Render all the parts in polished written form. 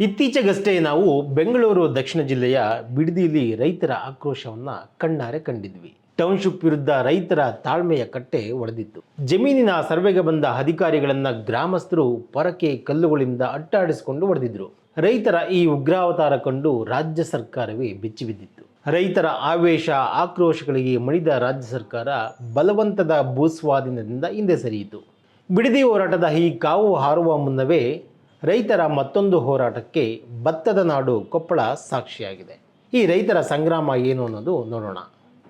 ಇತ್ತೀಚೆಗಷ್ಟೇ ನಾವು ಬೆಂಗಳೂರು ದಕ್ಷಿಣ ಜಿಲ್ಲೆಯ ಬಿಡದಿಯಲ್ಲಿ ರೈತರ ಆಕ್ರೋಶವನ್ನ ಕಣ್ಣಾರೆ ಕಂಡಿದ್ವಿ. ಟೌನ್ಶಿಪ್ ವಿರುದ್ಧ ರೈತರ ತಾಳ್ಮೆಯ ಕಟ್ಟೆ ಒಡೆದಿತ್ತು. ಜಮೀನಿನ ಸರ್ವೆಗೆ ಬಂದ ಅಧಿಕಾರಿಗಳನ್ನ ಗ್ರಾಮಸ್ಥರು ಪೊರಕೆ ಕಲ್ಲುಗಳಿಂದ ಅಟ್ಟಾಡಿಸಿಕೊಂಡು ಹೊಡೆದಿದ್ರು. ರೈತರ ಈ ಉಗ್ರಾವತಾರ ಕಂಡು ರಾಜ್ಯ ಸರ್ಕಾರವೇ ಬೆಚ್ಚಿಬಿದ್ದಿತ್ತು. ರೈತರ ಆವೇಶ ಆಕ್ರೋಶಗಳಿಗೆ ಮಣಿದ ರಾಜ್ಯ ಸರ್ಕಾರ ಬಲವಂತದ ಭೂಸ್ವಾಧೀನದಿಂದ ಹಿಂದೆ ಸರಿಯಿತು. ಬಿಡದಿ ಹೋರಾಟದ ಈ ಕಾವು ಹಾರುವ ಮುನ್ನವೇ ರೈತರ ಮತ್ತೊಂದು ಹೋರಾಟಕ್ಕೆ ಭತ್ತದ ನಾಡು ಕೊಪ್ಪಳ ಸಾಕ್ಷಿಯಾಗಿದೆ. ಈ ರೈತರ ಸಂಗ್ರಾಮ ಏನು ಅನ್ನೋದು ನೋಡೋಣ.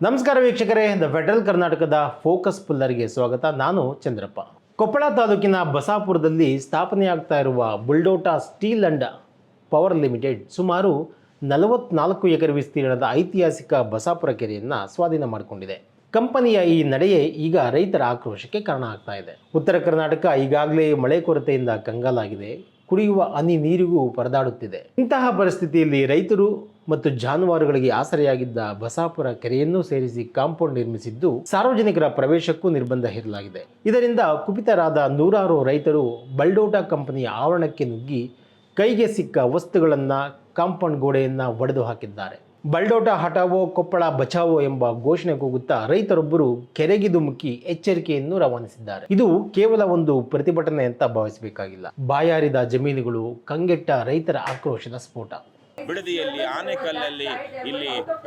ನಮಸ್ಕಾರ ವೀಕ್ಷಕರೇ, ದ ಫೆಡರಲ್ ಕರ್ನಾಟಕದ ಫೋಕಸ್ ಪುಲ್ಲರ್ಗೆ ಸ್ವಾಗತ. ನಾನು ಚಂದ್ರಪ್ಪ. ಕೊಪ್ಪಳ ತಾಲೂಕಿನ ಬಸಾಪುರದಲ್ಲಿ ಸ್ಥಾಪನೆಯಾಗ್ತಾ ಇರುವ ಬುಲ್ಡೋಟಾ ಸ್ಟೀಲ್ ಅಂಡ್ ಪವರ್ ಲಿಮಿಟೆಡ್ ಸುಮಾರು 44 ಎಕರೆ ವಿಸ್ತೀರ್ಣದ ಐತಿಹಾಸಿಕ ಬಸಾಪುರ ಕೆರೆಯನ್ನು ಸ್ವಾಧೀನ ಮಾಡಿಕೊಂಡಿದೆ. ಕಂಪನಿಯ ಈ ನಡೆಯೇ ಈಗ ರೈತರ ಆಕ್ರೋಶಕ್ಕೆ ಕಾರಣ ಆಗ್ತಾ ಇದೆ. ಉತ್ತರ ಕರ್ನಾಟಕ ಈಗಾಗಲೇ ಮಳೆ ಕೊರತೆಯಿಂದ ಕಂಗಾಲಾಗಿದೆ. ಕುಡಿಯುವ ಹನಿ ನೀರಿಗೂ ಪರದಾಡುತ್ತಿದೆ. ಇಂತಹ ಪರಿಸ್ಥಿತಿಯಲ್ಲಿ ರೈತರು ಮತ್ತು ಜಾನುವಾರುಗಳಿಗೆ ಆಸರೆಯಾಗಿದ್ದ ಬಸಾಪುರ ಕೆರೆಯನ್ನೂ ಸೇರಿಸಿ ಕಾಂಪೌಂಡ್ ನಿರ್ಮಿಸಿದ್ದು ಸಾರ್ವಜನಿಕರ ಪ್ರವೇಶಕ್ಕೂ ನಿರ್ಬಂಧ ಹೇರಲಾಗಿದೆ. ಇದರಿಂದ ಕುಪಿತರಾದ ನೂರಾರು ರೈತರು ಬಲ್ಡೋಟಾ ಕಂಪನಿಯ ಆವರಣಕ್ಕೆ ನುಗ್ಗಿ ಕೈಗೆ ಸಿಕ್ಕ ವಸ್ತುಗಳನ್ನು ಕಾಂಪೌಂಡ್ ಗೋಡೆಯನ್ನು ಒಡೆದು ಹಾಕಿದ್ದಾರೆ. ಬಲ್ಡೋಟಾ ಹಟಾವೋ ಕೊಪ್ಪಳ ಬಚಾವೋ ಎಂಬ ಘೋಷಣೆ ಕೂಗುತ್ತಾ ರೈತರೊಬ್ಬರು ಕೆರೆಗಿದು ಮುಕ್ಕಿ ಎಚ್ಚರಿಕೆಯನ್ನು ರವಾನಿಸಿದ್ದಾರೆ. ಇದು ಕೇವಲ ಒಂದು ಪ್ರತಿಭಟನೆ ಅಂತ ಭಾವಿಸಬೇಕಾಗಿಲ್ಲ. ಬಾಯಾರಿದ ಜಮೀನುಗಳು, ಕಂಗೆಟ್ಟ ರೈತರ ಆಕ್ರೋಶದ ಸ್ಫೋಟ. ಬಿಡದಿಯಲ್ಲಿ, ಆನೆಕಲ್ಲಲ್ಲಿ,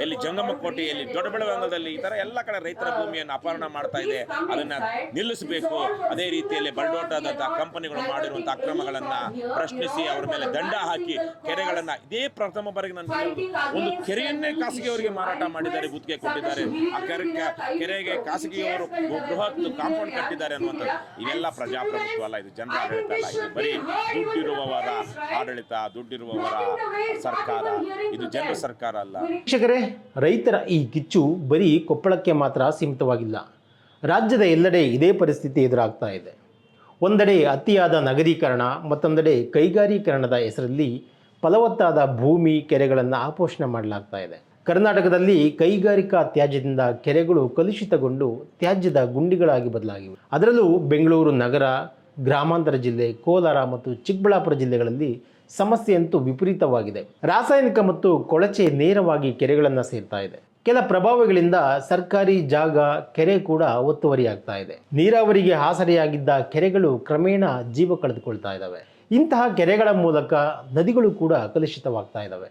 ಇಲ್ಲಿ ಜಂಗಮಕೋಟೆಯಲ್ಲಿ, ದೊಡ್ಡಬೆಳವಂಗಲದಲ್ಲಿ ಈ ಥರ ಎಲ್ಲ ಕಡೆ ರೈತರ ಭೂಮಿಯನ್ನು ಅಪಹರಣ ಮಾಡ್ತಾ ಇದೆ. ಅದನ್ನು ನಿಲ್ಲಿಸಬೇಕು. ಅದೇ ರೀತಿಯಲ್ಲಿ ಬಲ್ಡೋಟಾದ ಕಂಪನಿಗಳು ಮಾಡಿರುವಂಥ ಅಕ್ರಮಗಳನ್ನು ಪ್ರಶ್ನಿಸಿ ಅವರ ಮೇಲೆ ದಂಡ ಹಾಕಿ ಕೆರೆಗಳನ್ನು ಇದೇ ಪ್ರಥಮ ಬಾರಿಗೆ ನಾನು ಒಂದು ಕೆರೆಯನ್ನೇ ಖಾಸಗಿಯವರಿಗೆ ಮಾರಾಟ ಮಾಡಿದ್ದಾರೆ, ಗುತ್ತಿಗೆ ಕೊಟ್ಟಿದ್ದಾರೆ. ಆ ಕೆರೆಗೆ ಖಾಸಗಿಯವರು ಬೃಹತ್ ಕಾಂಪೌಂಡ್ ಕಟ್ಟಿದ್ದಾರೆ ಅನ್ನುವಂಥದ್ದು. ಇವೆಲ್ಲ ಪ್ರಜಾಪ್ರಭುತ್ವ ಅಲ್ಲ, ಇದು ಜನರ ಆಡಳಿತ ಅಲ್ಲ, ಇದು ಬರೀ ದುಡ್ಡಿರುವವರ ಆಡಳಿತ, ದುಡ್ಡಿರುವವರ ಸರ್ಕಾರ, ಇದು ಜನರ ಸರ್ಕಾರ ಅಲ್ಲ. ವೀಕ್ಷಕರೇ, ರೈತರ ಈ ಕಿಚ್ಚು ಬರೀ ಕೊಪ್ಪಳಕ್ಕೆ ಮಾತ್ರ ಸೀಮಿತವಾಗಿಲ್ಲ. ರಾಜ್ಯದ ಎಲ್ಲೆಡೆ ಇದೇ ಪರಿಸ್ಥಿತಿ ಎದುರಾಗ್ತಾ ಇದೆ. ಒಂದೆಡೆ ಅತಿಯಾದ ನಗರೀಕರಣ, ಮತ್ತೊಂದೆಡೆ ಕೈಗಾರೀಕರಣದ ಹೆಸರಲ್ಲಿ ಫಲವತ್ತಾದ ಭೂಮಿ, ಕೆರೆಗಳನ್ನು ಆಪೋಷಣೆ ಮಾಡಲಾಗ್ತಾ ಇದೆ. ಕರ್ನಾಟಕದಲ್ಲಿ ಕೈಗಾರಿಕಾ ತ್ಯಾಜ್ಯದಿಂದ ಕೆರೆಗಳು ಕಲುಷಿತಗೊಂಡು ತ್ಯಾಜ್ಯದ ಗುಂಡಿಗಳಾಗಿ ಬದಲಾಗಿವೆ. ಅದರಲ್ಲೂ ಬೆಂಗಳೂರು ನಗರ, ಗ್ರಾಮಾಂತರ ಜಿಲ್ಲೆ, ಕೋಲಾರ ಮತ್ತು ಚಿಕ್ಕಬಳ್ಳಾಪುರ ಜಿಲ್ಲೆಗಳಲ್ಲಿ ಸಮಸ್ಯೆಯಂತೂ ವಿಪರೀತವಾಗಿದೆ. ರಾಸಾಯನಿಕ ಮತ್ತು ಕೊಳಚೆ ನೇರವಾಗಿ ಕೆರೆಗಳನ್ನು ಸೇರ್ತಾ ಇದೆ. ಕೆಲ ಪ್ರಭಾವಗಳಿಂದ ಸರ್ಕಾರಿ ಜಾಗ, ಕೆರೆ ಕೂಡ ಒತ್ತುವರಿಯಾಗ್ತಾ ಇದೆ. ನೀರಾವರಿಗೆ ಆಸರೆಯಾಗಿದ್ದ ಕೆರೆಗಳು ಕ್ರಮೇಣ ಜೀವ ಕಳೆದುಕೊಳ್ತಾ ಇದ್ದಾವೆ. ಇಂತಹ ಕೆರೆಗಳ ಮೂಲಕ ನದಿಗಳು ಕೂಡ ಕಲುಷಿತವಾಗ್ತಾ ಇದ್ದಾವೆ.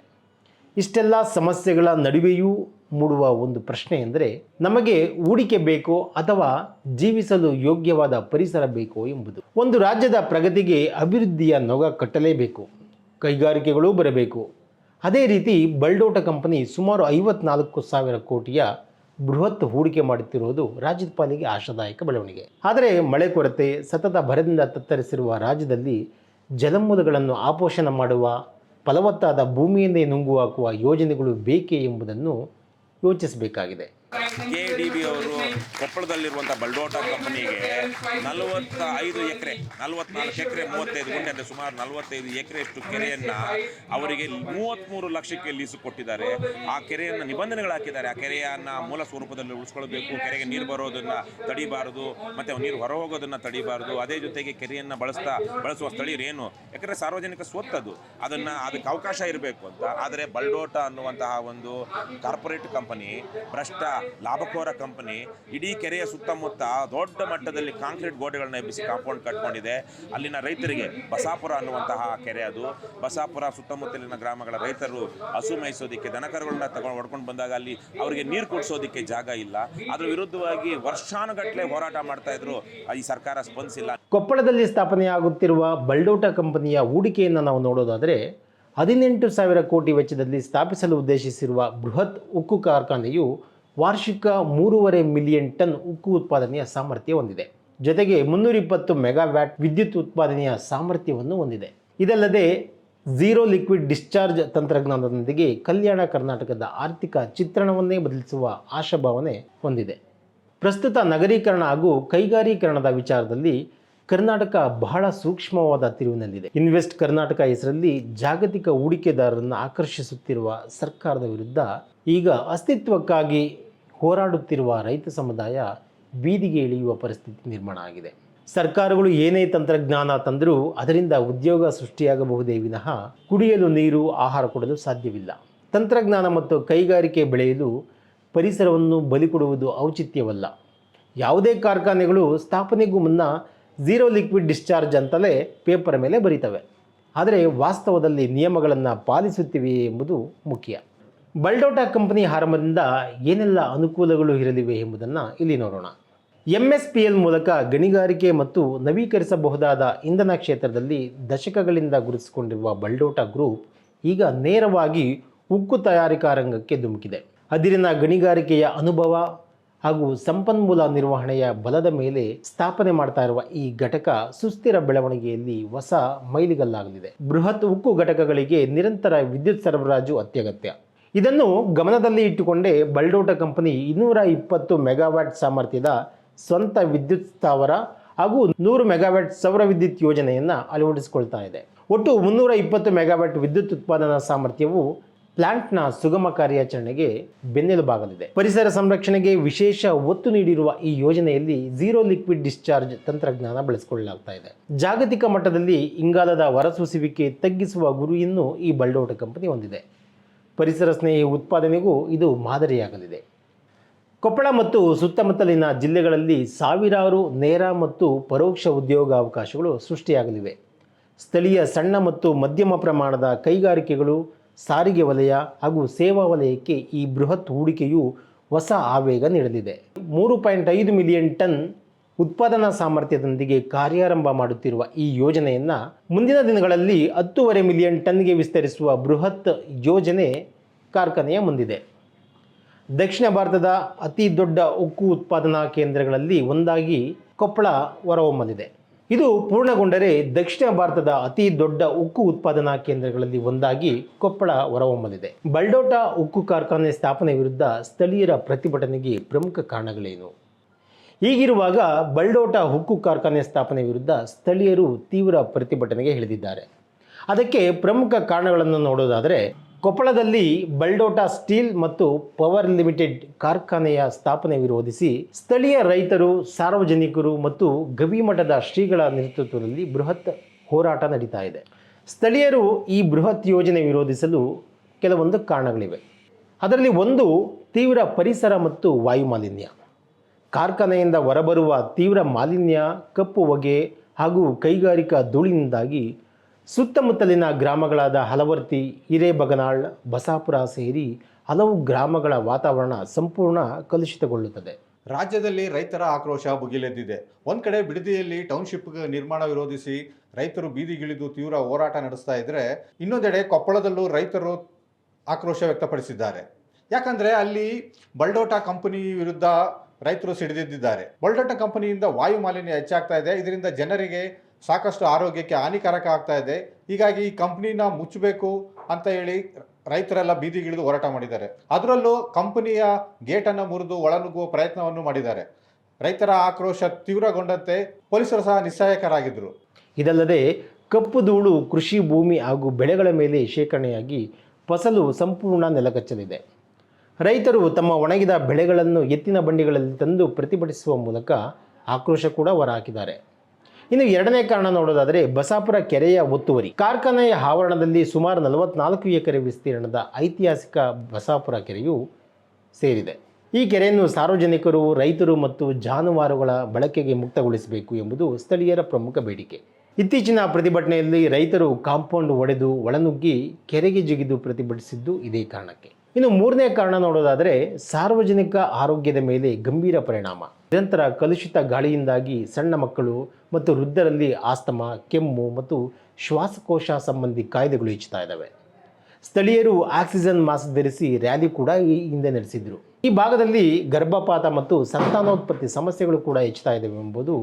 ಇಷ್ಟೆಲ್ಲ ಸಮಸ್ಯೆಗಳ ನಡುವೆಯೂ ಮೂಡುವ ಒಂದು ಪ್ರಶ್ನೆ ಎಂದರೆ, ನಮಗೆ ಹೂಡಿಕೆ ಬೇಕೋ ಅಥವಾ ಜೀವಿಸಲು ಯೋಗ್ಯವಾದ ಪರಿಸರ ಬೇಕೋ ಎಂಬುದು. ಒಂದು ರಾಜ್ಯದ ಪ್ರಗತಿಗೆ ಅಭಿವೃದ್ಧಿಯ ನೊಗ ಕಟ್ಟಲೇಬೇಕು, ಕೈಗಾರಿಕೆಗಳೂ ಬರಬೇಕು. ಅದೇ ರೀತಿ ಬಲ್ಡೋಟಾ ಕಂಪನಿ ಸುಮಾರು 54,000 ಕೋಟಿಯ ಬೃಹತ್ ಹೂಡಿಕೆ ಮಾಡುತ್ತಿರುವುದು ರಾಜ್ಯದ ಪಾಲಿಗೆ ಆಶಾದಾಯಕ ಬೆಳವಣಿಗೆ. ಆದರೆ ಮಳೆ ಕೊರತೆ, ಸತತ ಬರದಿಂದ ತತ್ತರಿಸಿರುವ ರಾಜ್ಯದಲ್ಲಿ ಜಲಮೂಲಗಳನ್ನು ಆಪೋಷಣ ಮಾಡುವ, ಫಲವತ್ತಾದ ಭೂಮಿಯನ್ನೇ ನುಂಗು ಹಾಕುವ ಯೋಜನೆಗಳು ಬೇಕೇ ಎಂಬುದನ್ನು ಯೋಚಿಸಬೇಕಾಗಿದೆ. KDB ಅವರು ಕೊಪ್ಪಳದಲ್ಲಿರುವಂಥ ಬಲ್ಡೋಟಾ ಕಂಪನಿಗೆ 45 ಎಕರೆ, 44 ಎಕರೆ 35 ಗುಂಟೆ ಅಂದರೆ ಸುಮಾರು 45 ಎಕರೆಯಷ್ಟು ಕೆರೆಯನ್ನು ಅವರಿಗೆ 33 ಲಕ್ಷಕ್ಕೆ ಲೀಸು ಕೊಟ್ಟಿದ್ದಾರೆ. ಆ ಕೆರೆಯನ್ನು ನಿಬಂಧನೆಗಳು ಹಾಕಿದ್ದಾರೆ. ಆ ಕೆರೆಯನ್ನು ಮೂಲ ಸ್ವರೂಪದಲ್ಲಿ ಉಳಿಸ್ಕೊಳ್ಬೇಕು, ಕೆರೆಗೆ ನೀರು ಬರೋದನ್ನು ತಡಿಬಾರದು, ಮತ್ತು ನೀರು ಹೊರ ಹೋಗೋದನ್ನು ತಡಿಬಾರದು. ಅದೇ ಜೊತೆಗೆ ಕೆರೆಯನ್ನು ಬಳಸುವ ಸ್ಥಳೀಯರೇನು, ಯಾಕಂದರೆ ಸಾರ್ವಜನಿಕ ಸ್ವತ್ತದು, ಅದಕ್ಕೆ ಅವಕಾಶ ಇರಬೇಕು ಅಂತ. ಆದರೆ ಬಲ್ಡೋಟಾ ಅನ್ನುವಂತಹ ಒಂದು ಕಾರ್ಪೊರೇಟ್ ಕಂಪನಿ, ಭ್ರಷ್ಟ ಲಾಭಕೋರ ಕಂಪನಿ, ಇಡೀ ಕೆರೆಯ ಸುತ್ತಮುತ್ತ ದೊಡ್ಡ ಮಟ್ಟದಲ್ಲಿ ಕಾಂಕ್ರೀಟ್ ಗೋಡೆಗಳನ್ನ ಎಬ್ಬಿಸಿ ಕಾಂಪೌಂಡ್ ಕಟ್ಕೊಂಡಿದೆ. ಅಲ್ಲಿನ ರೈತರಿಗೆ, ಬಸಾಪುರ ಅನ್ನುವಂತಹ ಕೆರೆ ಅದು, ಬಸಾಪುರ ಸುತ್ತಮುತ್ತಲಿನ ಗ್ರಾಮಗಳ ರೈತರು ಹಸು ಮೇಯಿಸೋದಕ್ಕೆ, ದನಕರುಗಳನ್ನ ಹೊಡ್ಕೊಂಡು ಬಂದಾಗ ಅಲ್ಲಿ ಅವರಿಗೆ ನೀರು ಕುಡಿಸೋದಕ್ಕೆ ಜಾಗ ಇಲ್ಲ. ಅದರ ವಿರುದ್ಧವಾಗಿ ವರ್ಷಾನುಗಟ್ಟಲೆ ಹೋರಾಟ ಮಾಡ್ತಾ ಇದ್ರು. ಈ ಸರ್ಕಾರ ಸ್ಪಂದಿಸಿಲ್ಲ. ಕೊಪ್ಪಳದಲ್ಲಿ ಸ್ಥಾಪನೆಯಾಗುತ್ತಿರುವ ಬಲ್ಡೋಟಾ ಕಂಪನಿಯ ಹೂಡಿಕೆಯನ್ನು ನಾವು ನೋಡೋದಾದರೆ 18,000 ಕೋಟಿ ವೆಚ್ಚದಲ್ಲಿ ಸ್ಥಾಪಿಸಲು ಉದ್ದೇಶಿಸಿರುವ ಬೃಹತ್ ಉಕ್ಕು ಕಾರ್ಖಾನೆಯು ವಾರ್ಷಿಕ 3.5 ಮಿಲಿಯನ್ ಟನ್ ಉಕ್ಕು ಉತ್ಪಾದನೆಯ ಸಾಮರ್ಥ್ಯ ಹೊಂದಿದೆ. ಜೊತೆಗೆ 320 ಮೆಗಾವ್ಯಾಟ್ ವಿದ್ಯುತ್ ಉತ್ಪಾದನೆಯ ಸಾಮರ್ಥ್ಯವನ್ನು ಹೊಂದಿದೆ. ಇದಲ್ಲದೆ ಝೀರೋ ಲಿಕ್ವಿಡ್ ಡಿಸ್ಚಾರ್ಜ್ ತಂತ್ರಜ್ಞಾನದೊಂದಿಗೆ ಕಲ್ಯಾಣ ಕರ್ನಾಟಕದ ಆರ್ಥಿಕ ಚಿತ್ರಣವನ್ನೇ ಬದಲಿಸುವ ಆಶಾಭಾವನೆ ಹೊಂದಿದೆ. ಪ್ರಸ್ತುತ ನಗರೀಕರಣ ಹಾಗೂ ಕೈಗಾರೀಕರಣದ ವಿಚಾರದಲ್ಲಿ ಕರ್ನಾಟಕ ಬಹಳ ಸೂಕ್ಷ್ಮವಾದ ತಿರುವಿನಲ್ಲಿದೆ. ಇನ್ವೆಸ್ಟ್ ಕರ್ನಾಟಕ ಹೆಸರಲ್ಲಿ ಜಾಗತಿಕ ಹೂಡಿಕೆದಾರರನ್ನು ಆಕರ್ಷಿಸುತ್ತಿರುವ ಸರ್ಕಾರದ ವಿರುದ್ಧ ಈಗ ಅಸ್ತಿತ್ವಕ್ಕಾಗಿ ಹೋರಾಡುತ್ತಿರುವ ರೈತ ಸಮುದಾಯ ಬೀದಿಗೆ ಇಳಿಯುವ ಪರಿಸ್ಥಿತಿ ನಿರ್ಮಾಣ ಆಗಿದೆ. ಸರ್ಕಾರಗಳು ಏನೇ ತಂತ್ರಜ್ಞಾನ ತಂದರೂ ಅದರಿಂದ ಉದ್ಯೋಗ ಸೃಷ್ಟಿಯಾಗಬಹುದೇ ವಿನಃ ಕುಡಿಯಲು ನೀರು, ಆಹಾರ ಕೊಡಲು ಸಾಧ್ಯವಿಲ್ಲ. ತಂತ್ರಜ್ಞಾನ ಮತ್ತು ಕೈಗಾರಿಕೆ ಬೆಳೆಯಲು ಪರಿಸರವನ್ನು ಬಲಿ ಕೊಡುವುದು ಔಚಿತ್ಯವಲ್ಲ. ಯಾವುದೇ ಕಾರ್ಖಾನೆಗಳು ಸ್ಥಾಪನೆಗೂ ಮುನ್ನ ಝೀರೋ ಲಿಕ್ವಿಡ್ ಡಿಸ್ಚಾರ್ಜ್ ಅಂತಲೇ ಪೇಪರ್ ಮೇಲೆ ಬರೀತವೆ. ಆದರೆ ವಾಸ್ತವದಲ್ಲಿ ನಿಯಮಗಳನ್ನು ಪಾಲಿಸುತ್ತಿವೆಯೇ ಎಂಬುದು ಮುಖ್ಯ. ಬಲ್ಡೋಟ ಕಂಪನಿ ಆರಂಭದಿಂದ ಏನೆಲ್ಲ ಅನುಕೂಲಗಳು ಇರಲಿವೆ ಎಂಬುದನ್ನು ಇಲ್ಲಿ ನೋಡೋಣ. MSPL ಮೂಲಕ ಗಣಿಗಾರಿಕೆ ಮತ್ತು ನವೀಕರಿಸಬಹುದಾದ ಇಂಧನ ಕ್ಷೇತ್ರದಲ್ಲಿ ದಶಕಗಳಿಂದ ಗುರುತಿಸಿಕೊಂಡಿರುವ ಬಲ್ಡೋಟ ಗ್ರೂಪ್ ಈಗ ನೇರವಾಗಿ ಉಕ್ಕು ತಯಾರಿಕಾ ರಂಗಕ್ಕೆ ಧುಮುಕಿದೆ. ಅದಿರಿನ ಗಣಿಗಾರಿಕೆಯ ಅನುಭವ ಹಾಗೂ ಸಂಪನ್ಮೂಲ ನಿರ್ವಹಣೆಯ ಬಲದ ಮೇಲೆ ಸ್ಥಾಪನೆ ಮಾಡ್ತಾ ಇರುವ ಈ ಘಟಕ ಸುಸ್ಥಿರ ಬೆಳವಣಿಗೆಯಲ್ಲಿ ಹೊಸ ಮೈಲಿಗಲ್ಲಾಗಲಿದೆ. ಬೃಹತ್ ಉಕ್ಕು ಘಟಕಗಳಿಗೆ ನಿರಂತರ ವಿದ್ಯುತ್ ಸರಬರಾಜು ಅತ್ಯಗತ್ಯ. ಇದನ್ನು ಗಮನದಲ್ಲಿ ಇಟ್ಟುಕೊಂಡೇ ಬಲ್ಡೋಟ ಕಂಪನಿ 220 ಮೆಗಾವ್ಯಾಟ್ ಸಾಮರ್ಥ್ಯದ ಸ್ವಂತ ವಿದ್ಯುತ್ ಸ್ಥಾವರ ಹಾಗೂ 100 ಮೆಗಾವ್ಯಾಟ್ ಸೌರ ವಿದ್ಯುತ್ ಯೋಜನೆಯನ್ನು ಅಳವಡಿಸಿಕೊಳ್ತಾ ಇದೆ. ಒಟ್ಟು 320 ಮೆಗಾವ್ಯಾಟ್ ವಿದ್ಯುತ್ ಉತ್ಪಾದನಾ ಸಾಮರ್ಥ್ಯವು ಪ್ಲಾಂಟ್ನ ಸುಗಮ ಕಾರ್ಯಾಚರಣೆಗೆ ಬೆನ್ನೆಲುಬಾಗಲಿದೆ. ಪರಿಸರ ಸಂರಕ್ಷಣೆಗೆ ವಿಶೇಷ ಒತ್ತು ನೀಡಿರುವ ಈ ಯೋಜನೆಯಲ್ಲಿ ಝೀರೋ ಲಿಕ್ವಿಡ್ ಡಿಸ್ಚಾರ್ಜ್ ತಂತ್ರಜ್ಞಾನ ಬಳಸಿಕೊಳ್ಳಲಾಗ್ತಾ ಇದೆ. ಜಾಗತಿಕ ಮಟ್ಟದಲ್ಲಿ ಇಂಗಾಲದ ಹೊರಸೂಸುವಿಕೆ ತಗ್ಗಿಸುವ ಗುರಿಯನ್ನು ಈ ಬಲ್ಡೋಟ ಕಂಪನಿ ಹೊಂದಿದೆ. ಪರಿಸರ ಸ್ನೇಹಿ ಉತ್ಪಾದನೆಗೂ ಇದು ಮಾದರಿಯಾಗಲಿದೆ. ಕೊಪ್ಪಳ ಮತ್ತು ಸುತ್ತಮುತ್ತಲಿನ ಜಿಲ್ಲೆಗಳಲ್ಲಿ ಸಾವಿರಾರು ನೇರ ಮತ್ತು ಪರೋಕ್ಷ ಉದ್ಯೋಗಾವಕಾಶಗಳು ಸೃಷ್ಟಿಯಾಗಲಿವೆ. ಸ್ಥಳೀಯ ಸಣ್ಣ ಮತ್ತು ಮಧ್ಯಮ ಪ್ರಮಾಣದ ಕೈಗಾರಿಕೆಗಳು, ಸಾರಿಗೆ ವಲಯ ಹಾಗೂ ಸೇವಾ ವಲಯಕ್ಕೆ ಈ ಬೃಹತ್ ಹೂಡಿಕೆಯು ಹೊಸ ಆವೇಗ ನೀಡಲಿದೆ. 3.5 ಮಿಲಿಯನ್ ಟನ್ ಉತ್ಪಾದನಾ ಸಾಮರ್ಥ್ಯದೊಂದಿಗೆ ಕಾರ್ಯಾರಂಭ ಮಾಡುತ್ತಿರುವ ಈ ಯೋಜನೆಯನ್ನು ಮುಂದಿನ ದಿನಗಳಲ್ಲಿ 10.5 ಮಿಲಿಯನ್ ಟನ್ಗೆ ವಿಸ್ತರಿಸುವ ಬೃಹತ್ ಯೋಜನೆ ಕಾರ್ಖಾನೆಯ ಮುಂದಿದೆ. ದಕ್ಷಿಣ ಭಾರತದ ಅತಿ ದೊಡ್ಡ ಉಕ್ಕು ಉತ್ಪಾದನಾ ಕೇಂದ್ರಗಳಲ್ಲಿ ಒಂದಾಗಿ ಕೊಪ್ಪಳ ಹೊರಹೊಮ್ಮಲಿದೆ. ಇದು ಪೂರ್ಣಗೊಂಡರೆ ದಕ್ಷಿಣ ಭಾರತದ ಅತಿ ದೊಡ್ಡ ಉಕ್ಕು ಉತ್ಪಾದನಾ ಕೇಂದ್ರಗಳಲ್ಲಿ ಒಂದಾಗಿ ಕೊಪ್ಪಳ ಹೊರಹೊಮ್ಮಲಿದೆ. ಬಲ್ಡೋಟ ಉಕ್ಕು ಕಾರ್ಖಾನೆ ಸ್ಥಾಪನೆ ವಿರುದ್ಧ ಸ್ಥಳೀಯರ ಪ್ರತಿಭಟನೆಗೆ ಪ್ರಮುಖ ಕಾರಣಗಳೇನು? ಹೀಗಿರುವಾಗ ಬಲ್ಡೋಟ ಉಕ್ಕು ಕಾರ್ಖಾನೆ ಸ್ಥಾಪನೆ ವಿರುದ್ಧ ಸ್ಥಳೀಯರು ತೀವ್ರ ಪ್ರತಿಭಟನೆಗೆ ಇಳಿದಿದ್ದಾರೆ. ಅದಕ್ಕೆ ಪ್ರಮುಖ ಕಾರಣಗಳನ್ನು ನೋಡೋದಾದರೆ, ಕೊಪ್ಪಳದಲ್ಲಿ ಬಲ್ಡೋಟ ಸ್ಟೀಲ್ ಮತ್ತು ಪವರ್ ಲಿಮಿಟೆಡ್ ಕಾರ್ಖಾನೆಯ ಸ್ಥಾಪನೆ ವಿರೋಧಿಸಿ ಸ್ಥಳೀಯ ರೈತರು, ಸಾರ್ವಜನಿಕರು ಮತ್ತು ಗವಿಮಠದ ಶ್ರೀಗಳ ನೇತೃತ್ವದಲ್ಲಿ ಬೃಹತ್ ಹೋರಾಟ ನಡೀತಾ ಇದೆ. ಸ್ಥಳೀಯರು ಈ ಬೃಹತ್ ಯೋಜನೆ ವಿರೋಧಿಸಲು ಕೆಲವೊಂದು ಕಾರಣಗಳಿವೆ. ಅದರಲ್ಲಿ ಒಂದು ತೀವ್ರ ಪರಿಸರ ಮತ್ತು ವಾಯು ಮಾಲಿನ್ಯ. ಕಾರ್ಖಾನೆಯಿಂದ ಹೊರಬರುವ ತೀವ್ರ ಮಾಲಿನ್ಯ, ಕಪ್ಪು ಹೊಗೆ ಹಾಗೂ ಕೈಗಾರಿಕಾ ಧೂಳಿನಿಂದಾಗಿ ಸುತ್ತಮುತ್ತಲಿನ ಗ್ರಾಮಗಳಾದ ಹಲವರ್ತಿ, ಹಿರೇಬಗನಾಳ್, ಬಸಾಪುರ ಸೇರಿ ಹಲವು ಗ್ರಾಮಗಳ ವಾತಾವರಣ ಸಂಪೂರ್ಣ ಕಲುಷಿತಗೊಳ್ಳುತ್ತದೆ. ರಾಜ್ಯದಲ್ಲಿ ರೈತರ ಆಕ್ರೋಶ ಭುಗಿಲೆದ್ದಿದೆ. ಒಂದು ಕಡೆ ಬಿಡದಿಯಲ್ಲಿ ಟೌನ್ಶಿಪ್ ನಿರ್ಮಾಣ ವಿರೋಧಿಸಿ ರೈತರು ಬೀದಿಗಿಳಿದು ತೀವ್ರ ಹೋರಾಟ ನಡೆಸ್ತಾ ಇದ್ರೆ, ಇನ್ನೊಂದೆಡೆ ಕೊಪ್ಪಳದಲ್ಲೂ ರೈತರು ಆಕ್ರೋಶ ವ್ಯಕ್ತಪಡಿಸಿದ್ದಾರೆ. ಯಾಕಂದರೆ ಅಲ್ಲಿ ಬಲ್ಡೋಟ ಕಂಪನಿ ವಿರುದ್ಧ ರೈತರು ಸಿಡಿದಿದ್ದಾರೆ. ಬಲ್ಡೋಟ ಕಂಪನಿಯಿಂದ ವಾಯು ಮಾಲಿನ್ಯ ಹೆಚ್ಚಾಗ್ತಾ ಇದೆ. ಇದರಿಂದ ಜನರಿಗೆ ಸಾಕಷ್ಟು ಆರೋಗ್ಯಕ್ಕೆ ಹಾನಿಕಾರಕ ಆಗ್ತಾ ಇದೆ. ಹೀಗಾಗಿ ಈ ಕಂಪ್ನಿನ ಮುಚ್ಚಬೇಕು ಅಂತ ಹೇಳಿ ರೈತರೆಲ್ಲ ಬೀದಿಗಿಳಿದು ಹೋರಾಟ ಮಾಡಿದ್ದಾರೆ. ಅದರಲ್ಲೂ ಕಂಪನಿಯ ಗೇಟನ್ನು ಮುರಿದು ಒಳನುಗ್ಗುವ ಪ್ರಯತ್ನವನ್ನು ಮಾಡಿದ್ದಾರೆ. ರೈತರ ಆಕ್ರೋಶ ತೀವ್ರಗೊಂಡಂತೆ ಪೊಲೀಸರು ಸಹ ನಿಸ್ಸಹಾಯಕರಾಗಿದ್ದರು. ಇದಲ್ಲದೆ ಕಪ್ಪು ಧೂಳು ಕೃಷಿ ಭೂಮಿ ಹಾಗೂ ಬೆಳೆಗಳ ಮೇಲೆ ಶೇಖರಣೆಯಾಗಿ ಫಸಲು ಸಂಪೂರ್ಣ ನೆಲಕಚ್ಚಲಿದೆ. ರೈತರು ತಮ್ಮ ಒಣಗಿದ ಬೆಳೆಗಳನ್ನು ಎತ್ತಿನ ಬಂಡಿಗಳಲ್ಲಿ ತಂದು ಪ್ರತಿಭಟಿಸುವ ಮೂಲಕ ಆಕ್ರೋಶ ಕೂಡ ಹೊರಹಾಕಿದ್ದಾರೆ. ಇನ್ನು ಎರಡನೇ ಕಾರಣ ನೋಡೋದಾದರೆ, ಬಸಾಪುರ ಕೆರೆಯ ಒತ್ತುವರಿ. ಕಾರ್ಖಾನೆಯ ಆವರಣದಲ್ಲಿ ಸುಮಾರು 44 ಎಕರೆ ವಿಸ್ತೀರ್ಣದ ಐತಿಹಾಸಿಕ ಬಸಾಪುರ ಕೆರೆಯು ಸೇರಿದೆ. ಈ ಕೆರೆಯನ್ನು ಸಾರ್ವಜನಿಕರು, ರೈತರು ಮತ್ತು ಜಾನುವಾರುಗಳ ಬಳಕೆಗೆ ಮುಕ್ತಗೊಳಿಸಬೇಕು ಎಂಬುದು ಸ್ಥಳೀಯರ ಪ್ರಮುಖ ಬೇಡಿಕೆ. ಇತ್ತೀಚಿನ ಪ್ರತಿಭಟನೆಯಲ್ಲಿ ರೈತರು ಕಾಂಪೌಂಡ್ ಒಡೆದು ಒಳನುಗ್ಗಿ ಕೆರೆಗೆ ಜಿಗಿದು ಪ್ರತಿಭಟಿಸಿದ್ದು ಇದೇ ಕಾರಣಕ್ಕೆ. ಇನ್ನು ಮೂರನೇ ಕಾರಣ ನೋಡೋದಾದರೆ, ಸಾರ್ವಜನಿಕ ಆರೋಗ್ಯದ ಮೇಲೆ ಗಂಭೀರ ಪರಿಣಾಮ. ನಿರಂತರ ಕಲುಷಿತ ಗಾಳಿಯಿಂದಾಗಿ ಸಣ್ಣ ಮಕ್ಕಳು ಮತ್ತು ವೃದ್ಧರಲ್ಲಿ ಆಸ್ತಮಾ, ಕೆಮ್ಮು ಮತ್ತು ಶ್ವಾಸಕೋಶ ಸಂಬಂಧಿ ಕಾಯಿಲೆಗಳು ಹೆಚ್ಚುತ್ತಾ ಇದ್ದಾವೆ. ಸ್ಥಳೀಯರು ಆಕ್ಸಿಜನ್ ಮಾಸ್ಕ್ ಧರಿಸಿ ರ್ಯಾಲಿ ಕೂಡ ಈ ಹಿಂದೆ ನಡೆಸಿದ್ರು. ಈ ಭಾಗದಲ್ಲಿ ಗರ್ಭಪಾತ ಮತ್ತು ಸಂತಾನೋತ್ಪತ್ತಿ ಸಮಸ್ಯೆಗಳು ಕೂಡ ಹೆಚ್ಚುತ್ತಾ ಇದ್ದಾವೆ ಎಂಬುದು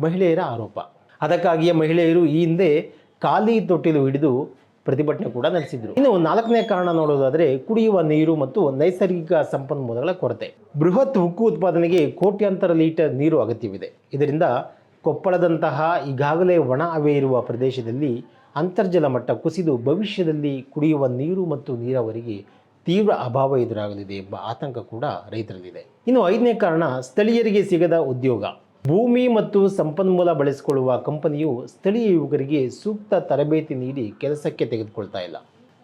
ಮಹಿಳೆಯರ ಆರೋಪ. ಅದಕ್ಕಾಗಿಯೇ ಮಹಿಳೆಯರು ಈ ಹಿಂದೆ ಖಾಲಿ ತೊಟ್ಟಿಲು ಹಿಡಿದು ಪ್ರತಿಭಟನೆ ಕೂಡ ನಡೆಸಿದ್ರು. ಇನ್ನು ನಾಲ್ಕನೇ ಕಾರಣ ನೋಡೋದಾದರೆ, ಕುಡಿಯುವ ನೀರು ಮತ್ತು ನೈಸರ್ಗಿಕ ಸಂಪನ್ಮೂಲಗಳ ಕೊರತೆ. ಬೃಹತ್ ಉಕ್ಕು ಉತ್ಪಾದನೆಗೆ ಕೋಟ್ಯಾಂತರ ಲೀಟರ್ ನೀರು ಅಗತ್ಯವಿದೆ. ಇದರಿಂದ ಕೊಪ್ಪಳದಂತಹ ಈಗಾಗಲೇ ಒಣ ಹವೆ ಇರುವ ಪ್ರದೇಶದಲ್ಲಿ ಅಂತರ್ಜಲ ಮಟ್ಟ ಕುಸಿದು ಭವಿಷ್ಯದಲ್ಲಿ ಕುಡಿಯುವ ನೀರು ಮತ್ತು ನೀರಾವರಿಗೆ ತೀವ್ರ ಅಭಾವ ಎದುರಾಗಲಿದೆ ಎಂಬ ಆತಂಕ ಕೂಡ ರೈತರಲ್ಲಿದೆ. ಇನ್ನು ಐದನೇ ಕಾರಣ, ಸ್ಥಳೀಯರಿಗೆ ಸಿಗದ ಉದ್ಯೋಗ. ಭೂಮಿ ಮತ್ತು ಸಂಪನ್ಮೂಲ ಬಳಸಿಕೊಳ್ಳುವ ಕಂಪನಿಯು ಸ್ಥಳೀಯ ಯುವಕರಿಗೆ ಸೂಕ್ತ ತರಬೇತಿ ನೀಡಿ ಕೆಲಸಕ್ಕೆ ತೆಗೆದುಕೊಳ್ತಾ ಇಲ್ಲ.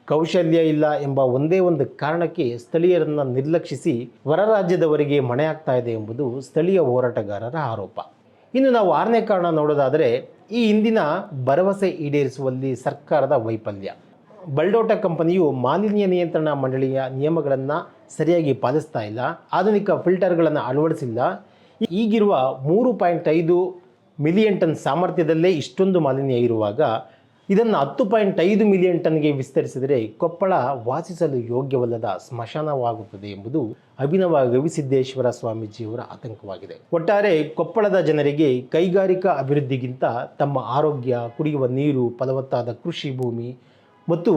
ಕೌಶಲ್ಯ ಇಲ್ಲ ಎಂಬ ಒಂದೇ ಒಂದು ಕಾರಣಕ್ಕೆ ಸ್ಥಳೀಯರನ್ನು ನಿರ್ಲಕ್ಷಿಸಿ ಹೊರ ರಾಜ್ಯದವರಿಗೆ ಮಣೆಯಾಗ್ತಾ ಇದೆ ಎಂಬುದು ಸ್ಥಳೀಯ ಹೋರಾಟಗಾರರ ಆರೋಪ. ಇನ್ನು ನಾವು 6ನೇ ಕಾರಣ ನೋಡೋದಾದರೆ, ಈ ಹಿಂದಿನ ಭರವಸೆ ಈಡೇರಿಸುವಲ್ಲಿ ಸರ್ಕಾರದ ವೈಫಲ್ಯ. ಬಲ್ಡೋಟ ಕಂಪನಿಯು ಮಾಲಿನ್ಯ ನಿಯಂತ್ರಣ ಮಂಡಳಿಯ ನಿಯಮಗಳನ್ನು ಸರಿಯಾಗಿ ಪಾಲಿಸ್ತಾ ಇಲ್ಲ, ಆಧುನಿಕ ಫಿಲ್ಟರ್ಗಳನ್ನು ಅಳವಡಿಸಿಲ್ಲ. ಈಗಿರುವ 3.5 ಮಿಲಿಯನ್ ಟನ್ ಸಾಮರ್ಥ್ಯದಲ್ಲೇ ಇಷ್ಟೊಂದು ಮಾಲಿನ್ಯ ಇರುವಾಗ ಇದನ್ನು 10.5 ಮಿಲಿಯನ್ ಟನ್ಗೆ ವಿಸ್ತರಿಸಿದರೆ ಕೊಪ್ಪಳ ವಾಸಿಸಲು ಯೋಗ್ಯವಲ್ಲದ ಸ್ಮಶಾನವಾಗುತ್ತದೆ ಎಂಬುದು ಅಭಿನವ ಗವಿಸಿದ್ದೇಶ್ವರ ಸ್ವಾಮೀಜಿಯವರ ಆತಂಕವಾಗಿದೆ. ಒಟ್ಟಾರೆ ಕೊಪ್ಪಳದ ಜನರಿಗೆ ಕೈಗಾರಿಕಾ ಅಭಿವೃದ್ಧಿಗಿಂತ ತಮ್ಮ ಆರೋಗ್ಯ, ಕುಡಿಯುವ ನೀರು, ಫಲವತ್ತಾದ ಕೃಷಿ ಭೂಮಿ ಮತ್ತು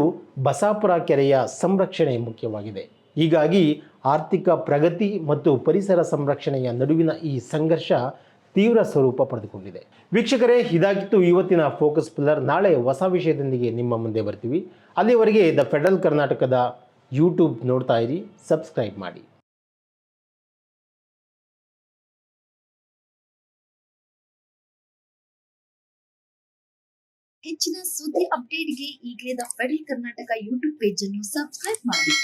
ಬಸಾಪುರ ಕೆರೆಯ ಸಂರಕ್ಷಣೆ ಮುಖ್ಯವಾಗಿದೆ. ಹೀಗಾಗಿ ಆರ್ಥಿಕ ಪ್ರಗತಿ ಮತ್ತು ಪರಿಸರ ಸಂರಕ್ಷಣೆಯ ನಡುವಿನ ಈ ಸಂಘರ್ಷ ತೀವ್ರ ಸ್ವರೂಪ ಪಡೆದುಕೊಂಡಿದೆ. ವೀಕ್ಷಕರೇ, ಇದಾಗಿತ್ತು ಇವತ್ತಿನ ಫೋಕಸ್ ಪಿಲ್ಲರ್. ನಾಳೆ ಹೊಸ ವಿಷಯದೊಂದಿಗೆ ನಿಮ್ಮ ಮುಂದೆ ಬರ್ತೀವಿ. ಅಲ್ಲಿವರೆಗೆ ದ ಫೆಡರಲ್ ಕರ್ನಾಟಕದ ಯೂಟ್ಯೂಬ್ ನೋಡ್ತಾ ಇರಿ, ಸಬ್ಸ್ಕ್ರೈಬ್ ಮಾಡಿ. ಹೆಚ್ಚಿನ ಸುದ್ದಿ ಅಪ್ಡೇಟ್ಗೆ ಈಗಲೇ the federal Karnataka YouTube page ಅನ್ನು ಸಬ್ಸ್ಕ್ರೈಬ್ ಮಾಡಿ.